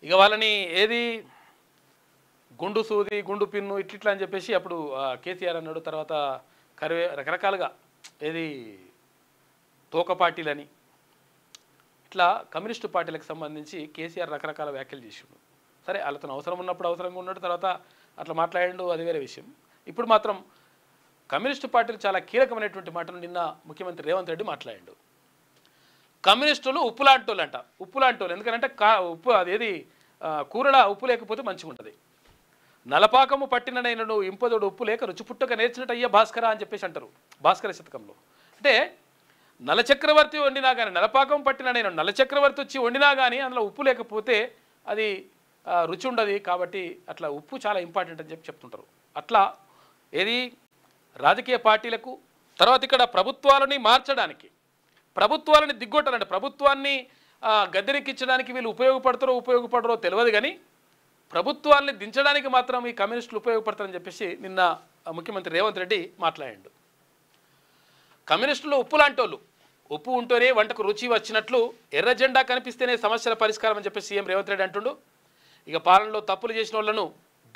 ఇక వాళ్ళని ఏది గుండు సూది గుండు పిన్ను ఇట్లా అని చెప్పేసి అప్పుడు కేసీఆర్ అన్నాడు. తర్వాత రకరకాలుగా ఏది తోక పార్టీలని ఇట్లా కమ్యూనిస్టు పార్టీలకు సంబంధించి కేసీఆర్ రకరకాల వ్యాఖ్యలు చేసిండు. సరే వాళ్ళతో అవసరం ఉన్నప్పుడు అవసరంగా ఉన్నాడు, తర్వాత అట్లా మాట్లాడిండు, అది వేరే విషయం. ఇప్పుడు మాత్రం కమ్యూనిస్టు పార్టీలు చాలా కీలకమైనటువంటి మాటలు నిన్న ముఖ్యమంత్రి రేవంత్ రెడ్డి మాట్లాడిండు. కమ్యూనిస్టులు ఉప్పు లాంటి వాళ్ళు అంట, ఉప్పు లాంటి వాళ్ళు. ఎందుకంటే ఉప్పు అదేది కూరల ఉప్పు లేకపోతే మంచిగా ఉంటుంది. నలపాకము పట్టిన నేను ఇంపదోడు ఉప్పు లేక రుచి పుట్టక నేర్చినట్టు అయ్యా భాస్కర అని చెప్పేసి అంటారు భాస్కర శతకంలో. అంటే నలచక్రవర్తి వండినా కానీ, నలపాకం పట్టిన నేను నలచక్రవర్తి వచ్చి వండినా కానీ అందులో ఉప్పు లేకపోతే అది రుచి ఉండదు. కాబట్టి అట్లా ఉప్పు చాలా ఇంపార్టెంట్ అని చెప్తుంటారు. అట్లా ఏది రాజకీయ పార్టీలకు, తర్వాత ఇక్కడ ప్రభుత్వాలని మార్చడానికి, ప్రభుత్వాలని దిగ్గొట్టాలంటే, ప్రభుత్వాన్ని గద్దెనెక్కించడానికి వీళ్ళు ఉపయోగపడరో తెలియదు, కానీ ప్రభుత్వాన్ని దించడానికి మాత్రం ఈ కమ్యూనిస్టులు ఉపయోగపడతారని చెప్పేసి నిన్న ముఖ్యమంత్రి రేవంత్ రెడ్డి మాట్లాడాడు. కమ్యూనిస్టులు ఉప్పు లాంటి వాళ్ళు, ఉప్పు ఉంటేనే వంటకు రుచి వచ్చినట్లు ఎర్ర జెండా కనిపిస్తేనే సమస్యల పరిష్కారం అని చెప్పి సీఎం రేవంత్ రెడ్డి అంటుండు. ఇక పాలనలో తప్పులు చేసిన వాళ్ళను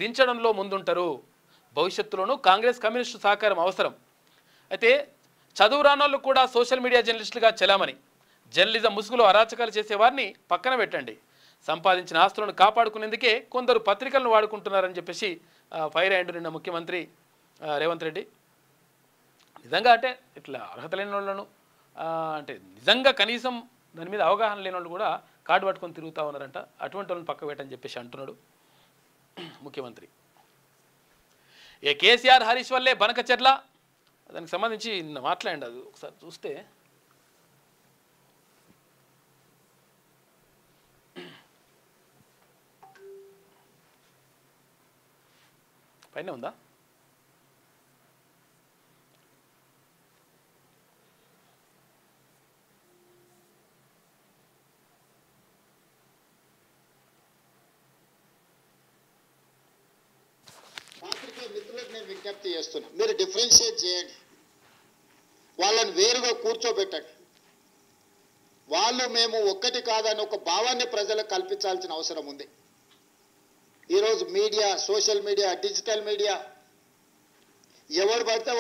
దించడంలో ముందుంటారు. భవిష్యత్తులోనూ కాంగ్రెస్ కమ్యూనిస్టు సహకారం అవసరం. అయితే చదువు రానోళ్ళు కూడా సోషల్ మీడియా జర్నలిస్టులుగా చెలామని, జర్నలిజం ముసుగులో అరాచకాలు చేసేవారిని పక్కన పెట్టండి. సంపాదించిన ఆస్తులను కాపాడుకునేందుకే కొందరు పత్రికలను వాడుకుంటున్నారని చెప్పేసి ఫైర్ అయ్యిండు నిన్న ముఖ్యమంత్రి రేవంత్ రెడ్డి. నిజంగా అంటే ఇట్లా అర్హత లేని వాళ్ళను, అంటే నిజంగా కనీసం దాని మీద అవగాహన లేని వాళ్ళు కూడా కార్డు పట్టుకొని తిరుగుతూ ఉన్నారంట. అటువంటి వాళ్ళని పక్క పెట్టని చెప్పేసి అంటున్నాడు ముఖ్యమంత్రి. ఏ కేసీఆర్ హరీష్ వల్లే బనకచెర్ల, దానికి సంబంధించి నిన్న మాట్లాడండి. అది ఒకసారి చూస్తే పైన ఉందా? మిత్రులకు నేను విజ్ఞప్తి చేస్తున్నా, మీరు డిఫరెన్షియేట్ చేయండి, వాళ్ళని వేరుగా కూర్చోబెట్టండి. వాళ్ళు మేము ఒక్కటి కాదని ఒక భావాన్ని ప్రజలకు కల్పించాల్సిన అవసరం ఉంది. ఈరోజు media, social media, digital media, ఎవడు పడితే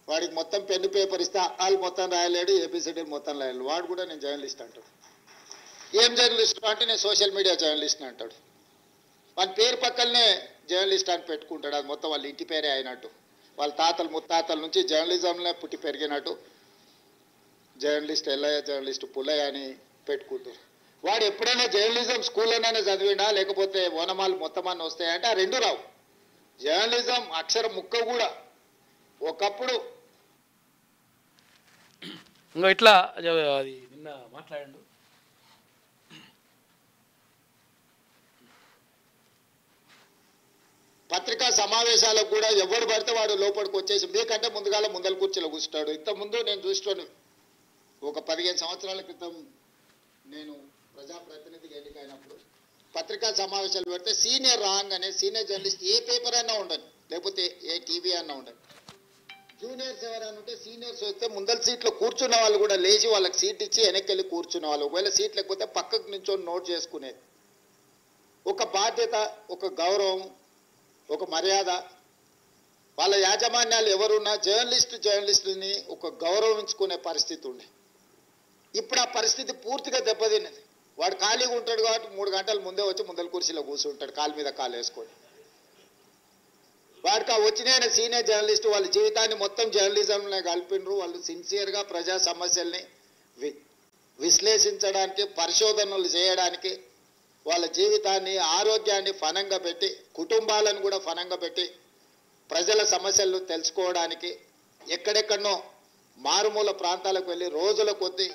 వాడికి మొత్తం పెన్ను పేపర్ ఇస్తే వాళ్ళు మొత్తం రాయలేడు, ఏబిసిడీలు మొత్తం రాయలేడు. వాడు కూడా నేను జర్నలిస్ట్ అంటాడు. ఏం జర్నలిస్ట్ అంటే నేను సోషల్ మీడియా జర్నలిస్ట్ అంటాడు. వాళ్ళ పేరు పక్కనే జర్నలిస్ట్ అని పెట్టుకుంటాడు. అది మొత్తం వాళ్ళ ఇంటి పేరే అయినట్టు, వాళ్ళ తాతలు ముత్తాతల నుంచి జర్నలిజంలో పుట్టి పెరిగినట్టు జర్నలిస్ట్ ఎల్లయ్య, జర్నలిస్ట్ పుల్లయ్య అని పెట్టుకుంటారు. వాడు ఎప్పుడైనా జర్నలిజం స్కూల్లోనే చదివిండా, లేకపోతే ఓనమాలు మొత్తం అన్నీ వస్తాయంటే ఆ రెండు రావు. జర్నలిజం అక్షరం ముక్క కూడా ఒకప్పుడు ఇంకా ఇట్లా అది నిన్న మాట్లాడండు. పత్రికా సమావేశాలకు కూడా ఎవరు పడితే వాడు లోపలికి వచ్చేసి మీకంటే ముందల కుర్చీలో కూర్చుంటాడు. ఇంతకుముందు నేను చూస్తాను, ఒక 15 సంవత్సరాల క్రితం నేను ప్రజాప్రతినిధిగా ఎన్నికైనప్పుడు పత్రికా సమావేశాలు పెడితే సీనియర్ రాగానే సీనియర్ జర్నలిస్ట్ ఏ పేపర్ అయినా ఉండదు, లేకపోతే ఏ టీవీ అన్నా ఉండదు. జూనియర్స్ ఎవరైనా ఉంటే సీనియర్స్ వస్తే ముందల సీట్లో కూర్చున్న వాళ్ళు కూడా లేచి వాళ్ళకి సీట్ ఇచ్చి వెనక్కి వెళ్ళి కూర్చున్న వాళ్ళు, ఒకవేళ సీట్ లేకపోతే పక్కకు నించొని నోట్ చేసుకునేది. ఒక బాధ్యత, ఒక గౌరవం, ఒక మర్యాద. వాళ్ళ యాజమాన్యాలు ఎవరున్నా జర్నలిస్టుని ఒక గౌరవించుకునే పరిస్థితి ఉండే. ఇప్పుడు ఆ పరిస్థితి పూర్తిగా దెబ్బతిన్నది. వాడు ఖాళీగా ఉంటాడు కాబట్టి 3 గంటల ముందే వచ్చి ముందల కుర్చీలో కూర్చుంటాడు, కాలు మీద కాలు వేసుకొని. వాడికి ఆ వచ్చిన సీనియర్ జర్నలిస్టు వాళ్ళ జీవితాన్ని మొత్తం జర్నలిజంలో కలిపినరు. వాళ్ళు సిన్సియర్గా ప్రజా సమస్యల్ని విశ్లేషించడానికి, పరిశోధనలు చేయడానికి, వాళ్ళ జీవితాన్ని, ఆరోగ్యాన్ని ఫనంగా పెట్టి, కుటుంబాలను కూడా ఫనంగా పెట్టి ప్రజల సమస్యలను తెలుసుకోవడానికి ఎక్కడెక్కడనో మారుమూల ప్రాంతాలకు వెళ్ళి రోజుల కొద్దీ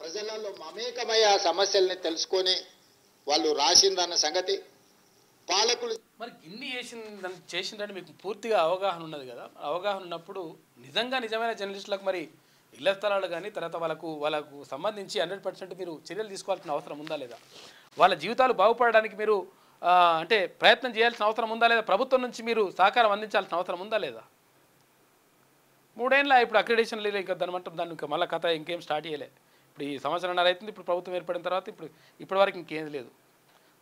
ప్రజలలో మమేకమై ఆ సమస్యల్ని తెలుసుకొని వాళ్ళు రాసిందన్న సంగతి పాలకులు. మరి ఇన్ని చేసిందని మీకు పూర్తిగా అవగాహన ఉన్నది కదా. అవగాహన ఉన్నప్పుడు నిజమైన జర్నలిస్టులకు మరి ఇళ్ల స్థలాలు కానీ తర్వాత వాళ్ళకు సంబంధించి 100% మీరు చర్యలు తీసుకోవాల్సిన అవసరం ఉందా లేదా? వాళ్ళ జీవితాలు బాగుపడడానికి మీరు అంటే ప్రయత్నం చేయాల్సిన అవసరం ఉందా లేదా? ప్రభుత్వం నుంచి మీరు సహకారం అందించాల్సిన అవసరం ఉందా లేదా? 3 ఏళ్ళ ఇప్పుడు అక్రిడేషన్ లేదు, ఇంకా దాన్ని ఇంకా మళ్ళీ కథ ఇంకేం స్టార్ట్ చేయలే. ఇప్పుడు ఈ సంవత్సరంన్నర అవుతుంది ఇప్పుడు ప్రభుత్వం ఏర్పడిన తర్వాత, ఇప్పటి వరకు ఇంకేం లేదు.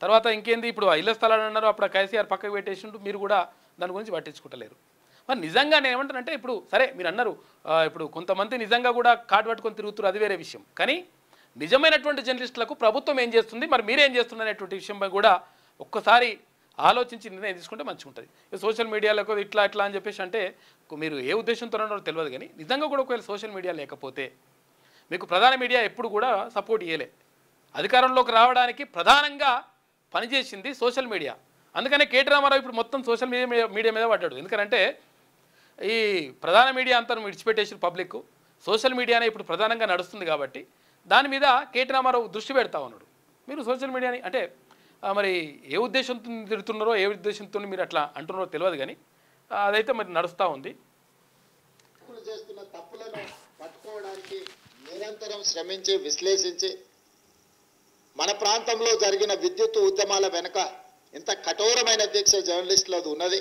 తర్వాత ఇంకేంది ఇప్పుడు ఆ ఇళ్ల స్థలాలు అన్నారు, అప్పుడు కేసీఆర్ పక్కకు పెట్టేసిండు, మీరు కూడా దాని గురించి పట్టించుకుంటలేరు. మరి నిజంగా నేను ఏమంటానంటే ఇప్పుడు సరే మీరు అన్నారు ఇప్పుడు కొంతమంది నిజంగా కూడా కార్డు పట్టుకొని తిరుగుతారు, అది వేరే విషయం. కానీ నిజమైనటువంటి జర్నలిస్టులకు ప్రభుత్వం ఏం చేస్తుంది, మరి మీరేం చేస్తున్నారు అనేటువంటి విషయంపై కూడా ఒక్కసారి ఆలోచించి నిర్ణయం తీసుకుంటే మంచిగా ఉంటుంది. సోషల్ మీడియాలో ఇట్లా అని చెప్పేసి అంటే మీరు ఏ ఉద్దేశంతో ఉన్నారో తెలియదు. కానీ నిజంగా కూడా ఒకవేళ సోషల్ మీడియా లేకపోతే మీకు ప్రధాన మీడియా ఎప్పుడు కూడా సపోర్ట్ చేయలే. అధికారంలోకి రావడానికి ప్రధానంగా పనిచేసింది సోషల్ మీడియా. అందుకనే కేటీ రామారావు ఇప్పుడు మొత్తం సోషల్ మీడియా మీద పడ్డాడు. ఎందుకంటే ఈ ప్రధాన మీడియా అంతా విడిచిపెట్టేసి పబ్లిక్ సోషల్ మీడియానే ఇప్పుడు ప్రధానంగా నడుస్తుంది కాబట్టి దాని మీద కేటీ రామారావు దృష్టి పెడతా ఉన్నాడు. మీరు సోషల్ మీడియాని అంటే మరి ఏ ఉద్దేశంతో తిరుగుతున్నారో ఏ ఉద్దేశంతో మీరు అట్లా అంటున్నారో తెలియదు. కానీ అదైతే మరి నడుస్తూ ఉంది. చేస్తున్న తప్పులను పట్టుకోవడానికి నిరంతరం శ్రమించి విశ్లేషించి మన ప్రాంతంలో జరిగిన విద్యుత్ ఉద్యమాల వెనుక ఇంత కఠోరమైన దీక్ష జర్నలిస్టులది ఉన్నది.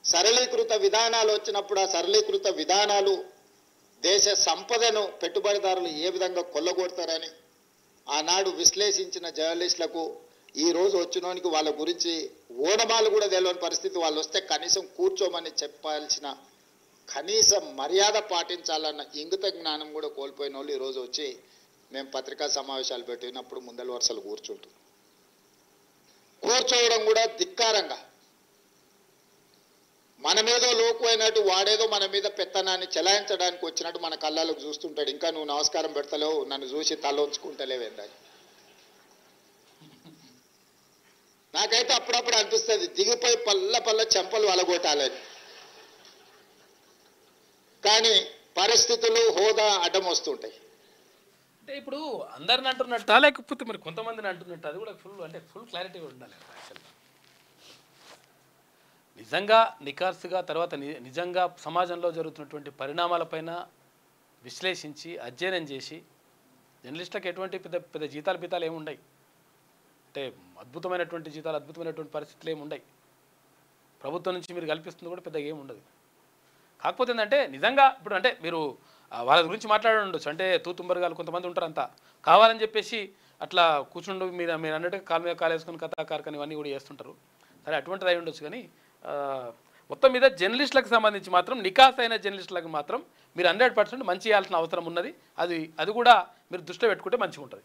సరళీకృత విధానాలు వచ్చినప్పుడు ఆ సరళీకృత విధానాలు దేశ సంపదను పెట్టుబడిదారులు ఏ విధంగా కొల్లగొడతారని ఆనాడు విశ్లేషించిన జర్నలిస్టులకు ఈరోజు వచ్చినోనికి వాళ్ళ గురించి ఓనమాలు కూడా తెలియని పరిస్థితి, వాళ్ళు వస్తే కనీసం కూర్చోమని చెప్పాల్సిన కనీస మర్యాద పాటించాలన్న ఇంగిత జ్ఞానం కూడా కోల్పోయిన వాళ్ళు ఈరోజు వచ్చి మేము పత్రికా సమావేశాలు పెట్టినప్పుడు ముందల వరుసలు కూర్చోవడం కూడా ధిక్కారంగా మన మీద లోకు అయినట్టు వాడేదో మన మీద పెత్తనాన్ని చెలాయించడానికి వచ్చినట్టు మన కళ్ళకు చూస్తుంటాడు. ఇంకా నువ్వు నమస్కారం పెడతలేవు, నన్ను చూసి తల ఉంచుకుంటలేవేందని. నాకైతే అప్పుడప్పుడు అనిపిస్తుంది దిగిపోయి పల్ల చెంపలు వలగొట్టాలని. కానీ పరిస్థితులు హోదా అడ్డం వస్తుంటాయి. అంటే ఇప్పుడు అందరిని అంటున్నట్ట లేకపోతే మరి కొంతమందిని అంటున్నట్టు అది కూడా ఫుల్ క్లారిటీ ఉండాలి. యాక్చువల్గా నిజంగా నికార్సుగా తర్వాత నిజంగా సమాజంలో జరుగుతున్నటువంటి పరిణామాలపైన విశ్లేషించి అధ్యయనం చేసి జర్నలిస్టులకు ఎటువంటి పెద్ద జీతాలు ఏముండయి. అంటే అద్భుతమైనటువంటి జీతాలు అద్భుతమైనటువంటి పరిస్థితులు ఏముండయి. ప్రభుత్వం నుంచి మీరు కల్పిస్తుంది కూడా పెద్దగా ఏముండదు. కాకపోతే ఏంటంటే నిజంగా ఇప్పుడు అంటే మీరు వాళ్ళ గురించి మాట్లాడి ఉండొచ్చు. అంటే తూతుంబరగాలు కొంతమంది ఉంటారు, అంతా కావాలని చెప్పేసి అట్లా కూర్చుండు మీరు అన్నట్టుగా కాలు మీద కాలు వేసుకొని కథా కార్ఖాన ఇవన్నీ కూడా చేస్తుంటారు. సరే అటువంటిది అయి ఉండొచ్చు. కానీ మొత్తం మీద జర్నలిస్టులకు సంబంధించి మాత్రం నికాస్ అయిన జర్నలిస్టులకు మాత్రం మీరు 100% మంచి చేయాల్సిన అవసరం ఉన్నది. అది కూడా మీరు దృష్టిలో పెట్టుకుంటే మంచిగా ఉంటుంది.